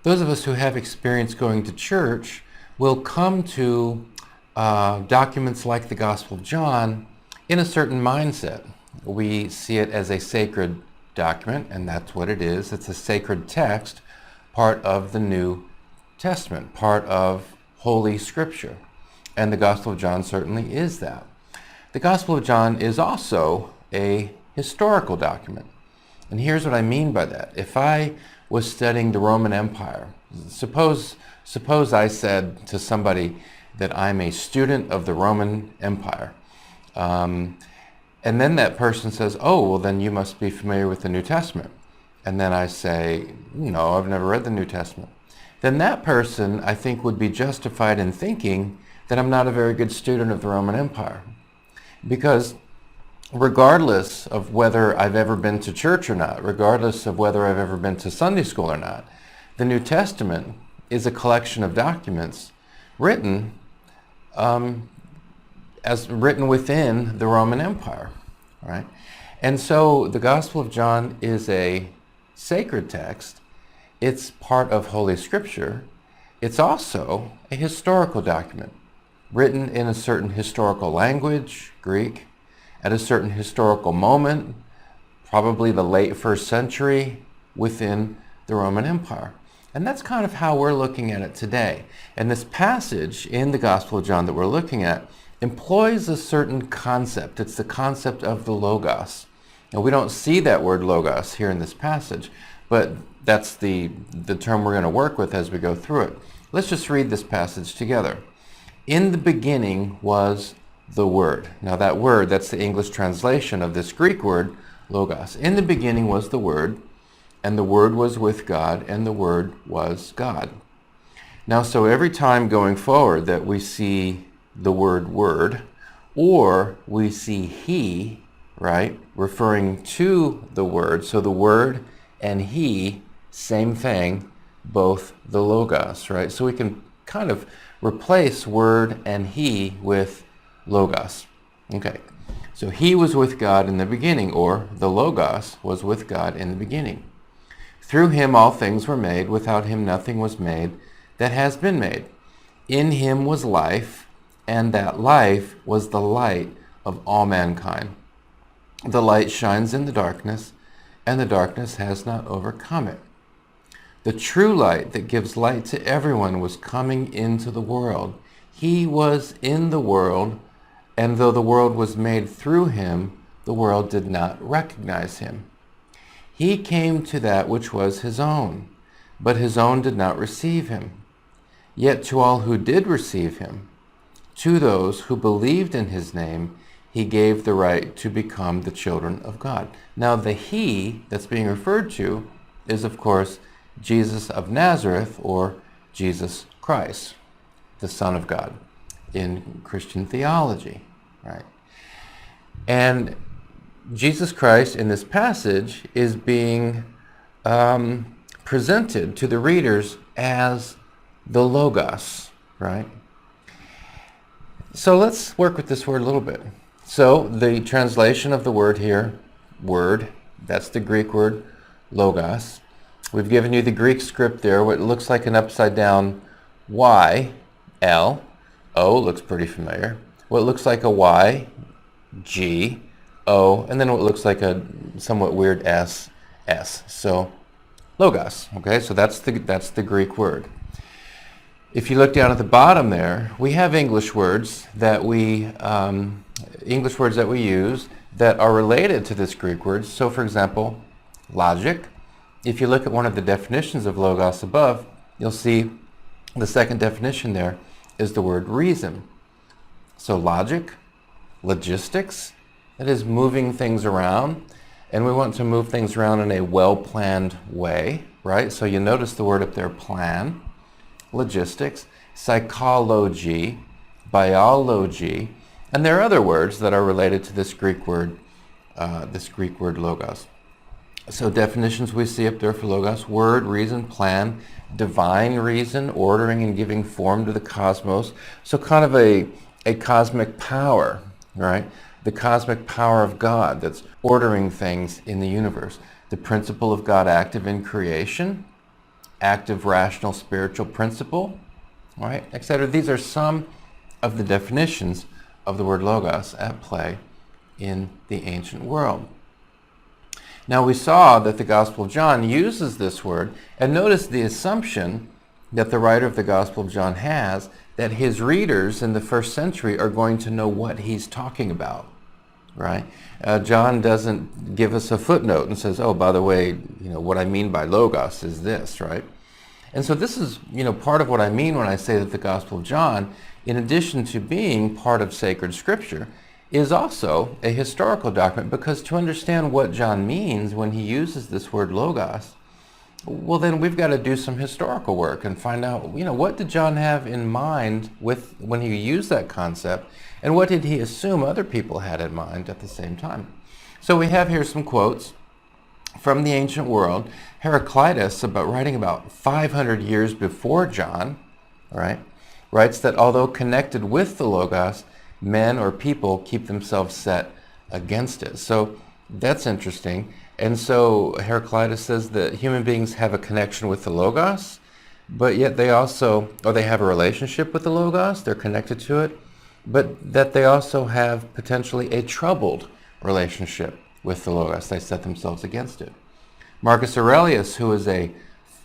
those of us who have experience going to church will come to documents like the Gospel of John in a certain mindset. We see it as a sacred document, and that's what it is. It's a sacred text, part of the New Testament, part of Holy Scripture. And the Gospel of John certainly is that. The Gospel of John is also a historical document. And here's what I mean by that. If I was studying the Roman Empire, suppose I said to somebody that I'm a student of the Roman Empire, and then that person says, oh, well, then you must be familiar with the New Testament. And then I say, no, I've never read the New Testament. Then that person, I think, would be justified in thinking that I'm not a very good student of the Roman Empire. Because regardless of whether I've ever been to church or not, regardless of whether I've ever been to Sunday school or not, the New Testament is a collection of documents written written within the Roman Empire, right? And so the Gospel of John is a sacred text. It's part of Holy Scripture. It's also a historical document written in a certain historical language, Greek, at a certain historical moment, probably the late 1st century, within the Roman Empire. And that's kind of how we're looking at it today. And this passage in the Gospel of John that we're looking at employs a certain concept. It's the concept of the Logos. Now, we don't see that word Logos here in this passage, but that's the term we're going to work with as we go through it. Let's just read this passage together. In the beginning was the Word. Now that word, that's the English translation of this Greek word, Logos. In the beginning was the Word, and the Word was with God, and the Word was God. Now, so every time going forward that we see the word Word, or we see He, right, referring to the Word, so the Word and He, same thing, both the Logos, right? So we can kind of replace Word and He with Logos. Okay, so He was with God in the beginning, or the Logos was with God in the beginning. Through Him all things were made. Without Him nothing was made that has been made. In Him was life, and that life was the light of all mankind. The light shines in the darkness, and the darkness has not overcome it. The true light that gives light to everyone was coming into the world. He was in the world, and though the world was made through Him, the world did not recognize Him. He came to that which was His own, but His own did not receive Him. Yet to all who did receive Him, to those who believed in His name, He gave the right to become the children of God. Now the He that's being referred to is, of course, Jesus of Nazareth, or Jesus Christ, the Son of God, in Christian theology, right? And Jesus Christ in this passage is being presented to the readers as the Logos, right? So let's work with this word a little bit. So the translation of the word here, word, that's the Greek word, Logos. We've given you the Greek script there, what looks like an upside down Y, L, O looks pretty familiar. What looks like a Y, G, O, and then what looks like a somewhat weird S, S. So Logos, okay, so that's the Greek word. If you look down at the bottom there, we have English words that we use that are related to this Greek word. So for example, logic. If you look at one of the definitions of Logos above, you'll see the second definition there is the word reason. So logic, logistics, that is moving things around, and we want to move things around in a well-planned way, right? So you notice the word up there, plan, logistics, psychology, biology, and there are other words that are related to this Greek word Logos. So definitions we see up there for Logos: word, reason, plan, divine reason, ordering and giving form to the cosmos. So kind of a cosmic power, right? The cosmic power of God that's ordering things in the universe. The principle of God active in creation, active, rational, spiritual principle, right, etc. These are some of the definitions of the word logos at play in the ancient world. Now we saw that the Gospel of John uses this word, and notice the assumption that the writer of the Gospel of John has that his readers in the first century are going to know what he's talking about, right? John doesn't give us a footnote and says, oh, by the way, what I mean by logos is this, right? And so this is, part of what I mean when I say that the Gospel of John, in addition to being part of sacred scripture, is also a historical document, because to understand what John means when he uses this word logos, well, then we've got to do some historical work and find out, what did John have in mind when he used that concept, and what did he assume other people had in mind at the same time? So we have here some quotes from the ancient world. Heraclitus, writing about 500 years before John, right, writes that although connected with the logos, men or people keep themselves set against it. So that's interesting. And so Heraclitus says that human beings have a connection with the logos, but yet they have a relationship with the logos, they're connected to it, but that they also have potentially a troubled relationship with the logos. They set themselves against it. Marcus Aurelius, who is a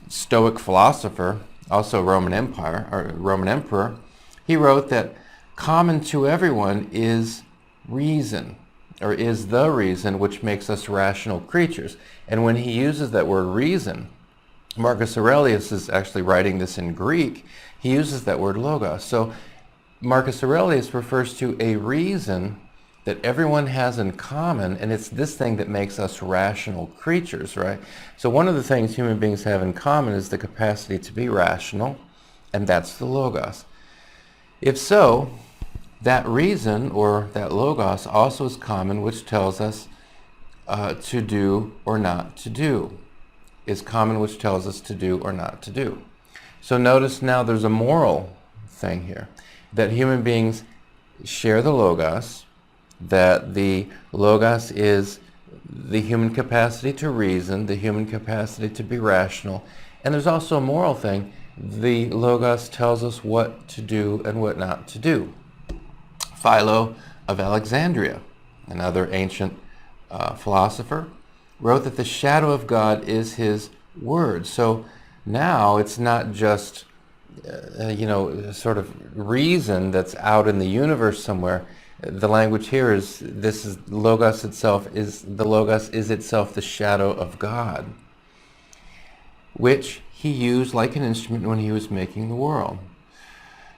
Stoic philosopher, also Roman emperor, he wrote that common to everyone is reason, or is the reason which makes us rational creatures. And when he uses that word reason, Marcus Aurelius is actually writing this in Greek, he uses that word logos. So Marcus Aurelius refers to a reason that everyone has in common, and it's this thing that makes us rational creatures, right? So one of the things human beings have in common is the capacity to be rational, and that's the logos. If so, that reason, or that logos, also is common, which tells us to do or not to do. Is common, which tells us to do or not to do. So notice now there's a moral thing here, that human beings share the logos, that the logos is the human capacity to reason, the human capacity to be rational, and there's also a moral thing. The logos tells us what to do and what not to do. Philo of Alexandria, another ancient philosopher, wrote that the shadow of God is his word. So now it's not just sort of reason that's out in the universe somewhere. The language here is logos itself is itself the shadow of God, which he used like an instrument when he was making the world.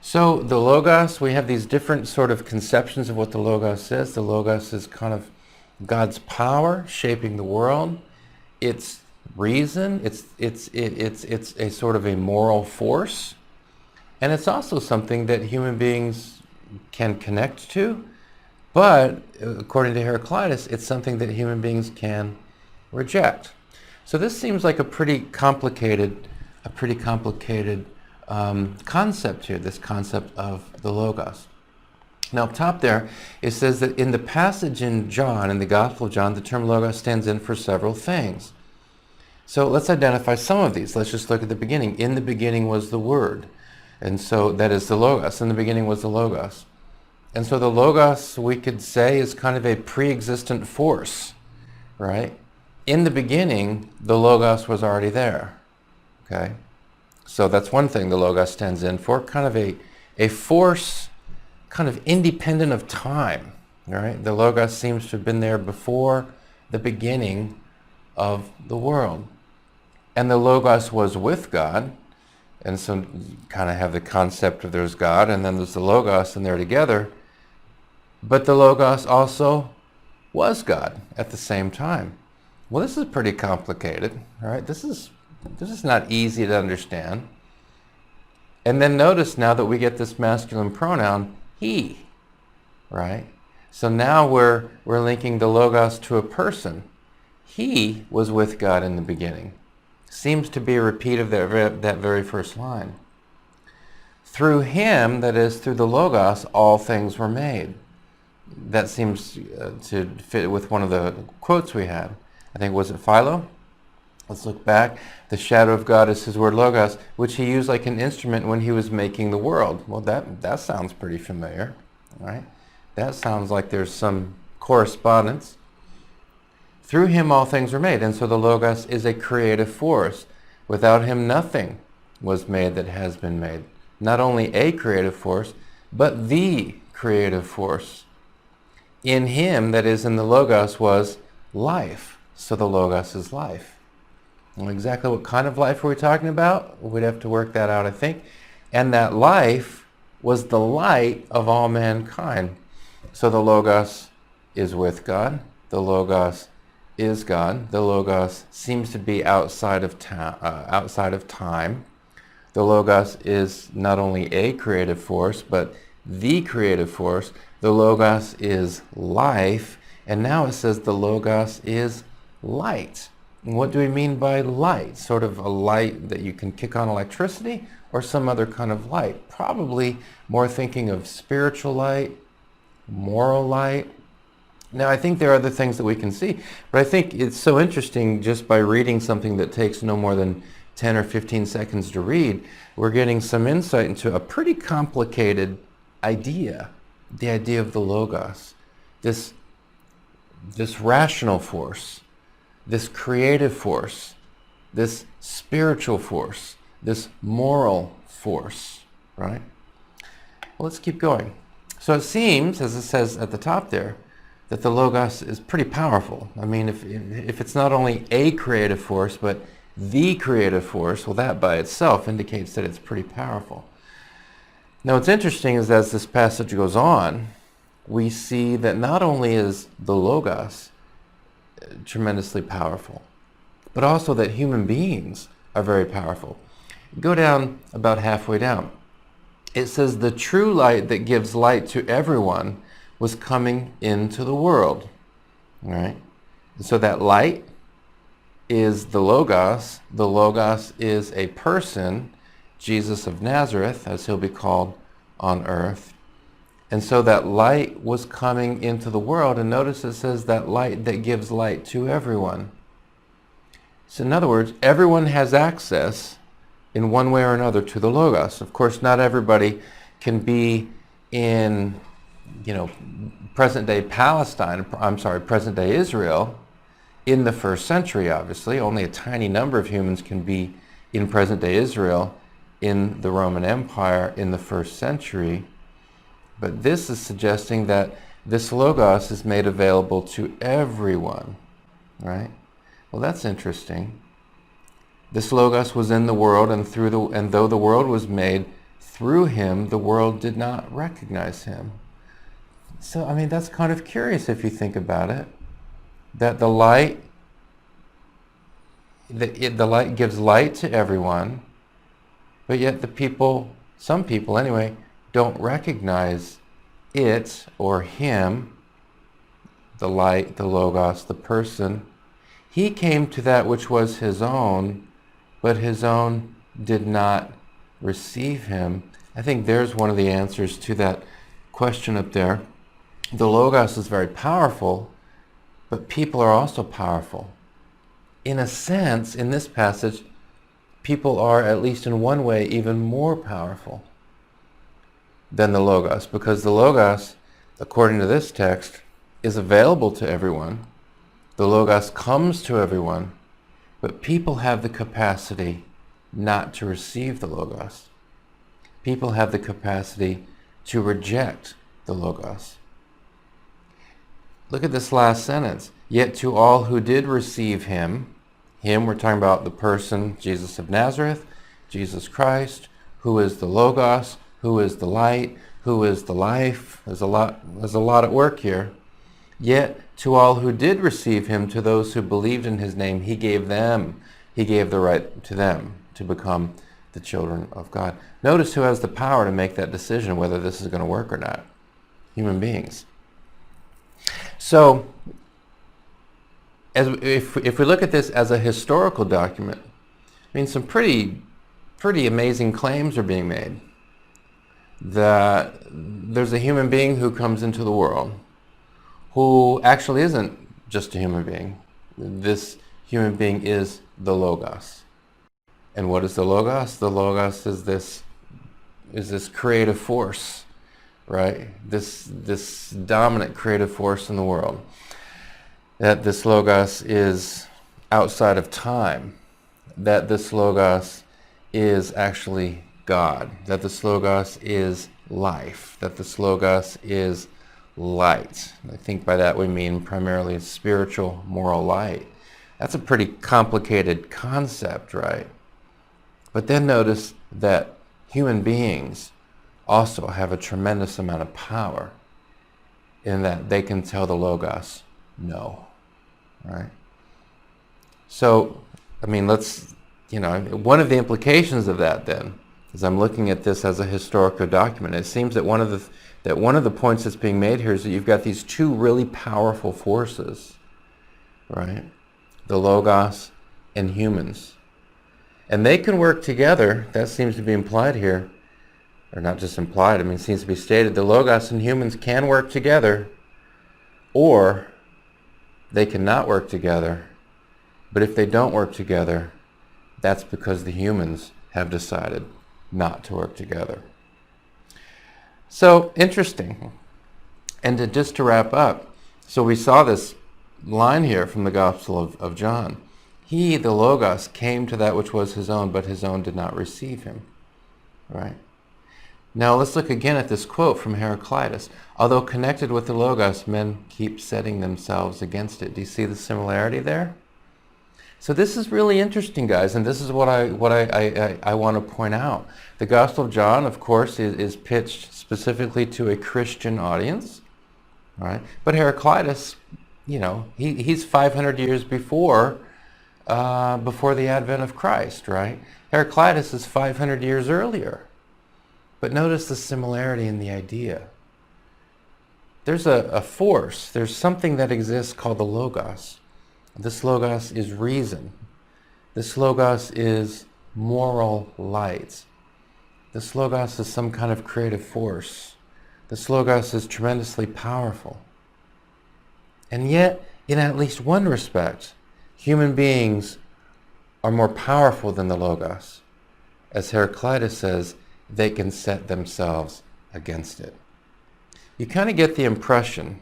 So the logos, we have these different sort of conceptions of what the logos is. The logos is kind of God's power shaping the world. It's reason. It's a sort of a moral force, and it's also something that human beings can connect to. But according to Heraclitus, it's something that human beings can reject. So this seems like a pretty complicated concept here, this concept of the logos. Now up top there, it says that in the passage in John, in the Gospel of John, the term logos stands in for several things. So let's identify some of these. Let's just look at the beginning. In the beginning was the Word. And so that is the logos. In the beginning was the logos. And so the logos, we could say, is kind of a pre-existent force, right? In the beginning, the logos was already there, okay? So that's one thing the logos stands in for, kind of a force kind of independent of time, right? The logos seems to have been there before the beginning of the world. And the logos was with God, and so you kind of have the concept of there's God, and then there's the logos, and they're together. But the logos also was God at the same time. Well, this is pretty complicated, right? This is not easy to understand. And then notice now that we get this masculine pronoun, he, right? So now we're linking the logos to a person. He was with God in the beginning. Seems to be a repeat of that very first line. Through him, that is, through the logos, all things were made. That seems to fit with one of the quotes we had. I think, was it Philo? Let's look back. The shadow of God is his word logos, which he used like an instrument when he was making the world. Well, that sounds pretty familiar, right? That sounds like there's some correspondence. Through him all things were made, and so the logos is a creative force. Without him nothing was made that has been made. Not only a creative force, but the creative force. In him, that is in the logos, was life. So the logos is life. Well, exactly what kind of life are we talking about? We'd have to work that out, I think. And that life was the light of all mankind. So the logos is with God. The logos is God. The logos seems to be outside of time. The logos is not only a creative force, but the creative force. The logos is life. And now it says the logos is light. And what do we mean by light? Sort of a light that you can kick on electricity, or some other kind of light? Probably more thinking of spiritual light, moral light. Now, I think there are other things that we can see, but I think it's so interesting just by reading something that takes no more than 10 or 15 seconds to read, we're getting some insight into a pretty complicated idea, the idea of the logos, this rational force, this creative force, this spiritual force, this moral force, right? Well, let's keep going. So it seems, as it says at the top there, that the logos is pretty powerful. I mean, if it's not only a creative force, but the creative force, well, that by itself indicates that it's pretty powerful. Now, what's interesting is as this passage goes on, we see that not only is the logos tremendously powerful, but also that human beings are very powerful. Go down about halfway down. It says, the true light that gives light to everyone was coming into the world. All right? And so that light is the logos. The logos is a person, Jesus of Nazareth, as he'll be called on earth. And so that light was coming into the world, and notice it says that light that gives light to everyone. So in other words, everyone has access in one way or another to the logos. Of course, not everybody can be in, present-day present-day Israel in the first century, obviously. Only a tiny number of humans can be in present-day Israel in the Roman Empire in the first century. But this is suggesting that this logos is made available to everyone, right? Well, that's interesting. This logos was in the world, and though the world was made through him, the world did not recognize him. So, I mean, that's kind of curious if you think about it. That the light gives light to everyone, but yet some people anyway, don't recognize it or him, the light, the logos, the person. He came to that which was his own, but his own did not receive him. I think there's one of the answers to that question up there. The logos is very powerful, but people are also powerful. In a sense, in this passage, people are, at least in one way, even more powerful than the logos, because the logos, according to this text, is available to everyone. The logos comes to everyone, but people have the capacity not to receive the logos. People have the capacity to reject the logos. Look at this last sentence. Yet to all who did receive him, we're talking about the person, Jesus of Nazareth, Jesus Christ, who is the logos, who is the light, who is the life. There's a lot at work here. Yet to all who did receive him, to those who believed in his name, he gave the right to them to become the children of God. Notice who has the power to make that decision whether this is going to work or not. Human beings. So, if we look at this as a historical document, I mean, some pretty amazing claims are being made. That there's a human being who comes into the world who actually isn't just a human being. This human being is the Logos. And what is the Logos? The Logos is this creative force, right? This dominant creative force in the world. That this Logos is outside of time. That this Logos is actually God. That this Logos is life. That this Logos is light. I think by that we mean primarily spiritual, moral light. That's a pretty complicated concept, right? But then notice that human beings also have a tremendous amount of power in that they can tell the Logos no, right? So, I mean, one of the implications of that then, as I'm looking at this as a historical document, it seems that one of the points that's being made here is that you've got these two really powerful forces, right? The Logos and humans. And they can work together. That seems to be implied here. Or not just implied, it seems to be stated. The Logos and humans can work together, or they cannot work together. But if they don't work together, that's because the humans have decided not to work together. So, interesting. And just to wrap up, so we saw this line here from the Gospel of John. He, the Logos, came to that which was his own, but his own did not receive him. Right? Now let's look again at this quote from Heraclitus. Although connected with the Logos, men keep setting themselves against it. Do you see the similarity there? So this is really interesting, guys, and this is what I want to point out. The Gospel of John, of course, is pitched specifically to a Christian audience, right? But Heraclitus, he's 500 years before the advent of Christ, right? Heraclitus is 500 years earlier. But notice the similarity in the idea. There's a force, there's something that exists called the Logos. This Logos is reason. This Logos is moral light. This Logos is some kind of creative force. This Logos is tremendously powerful. And yet, in at least one respect, human beings are more powerful than the Logos. As Heraclitus says, they can set themselves against it. You kind of get the impression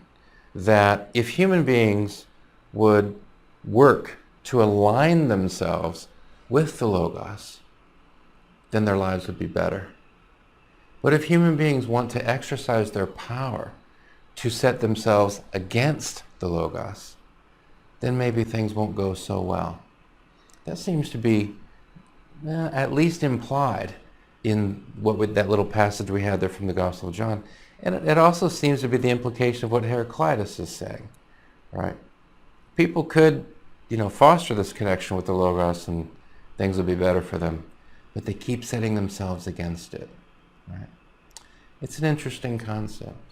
that if human beings would work to align themselves with the Logos, then their lives would be better. But if human beings want to exercise their power to set themselves against the Logos, then maybe things won't go so well. That seems to be at least implied in that little passage we had there from the Gospel of John. And it also seems to be the implication of what Heraclitus is saying, right? People could, foster this connection with the Logos and things will be better for them, but they keep setting themselves against it, right? It's an interesting concept.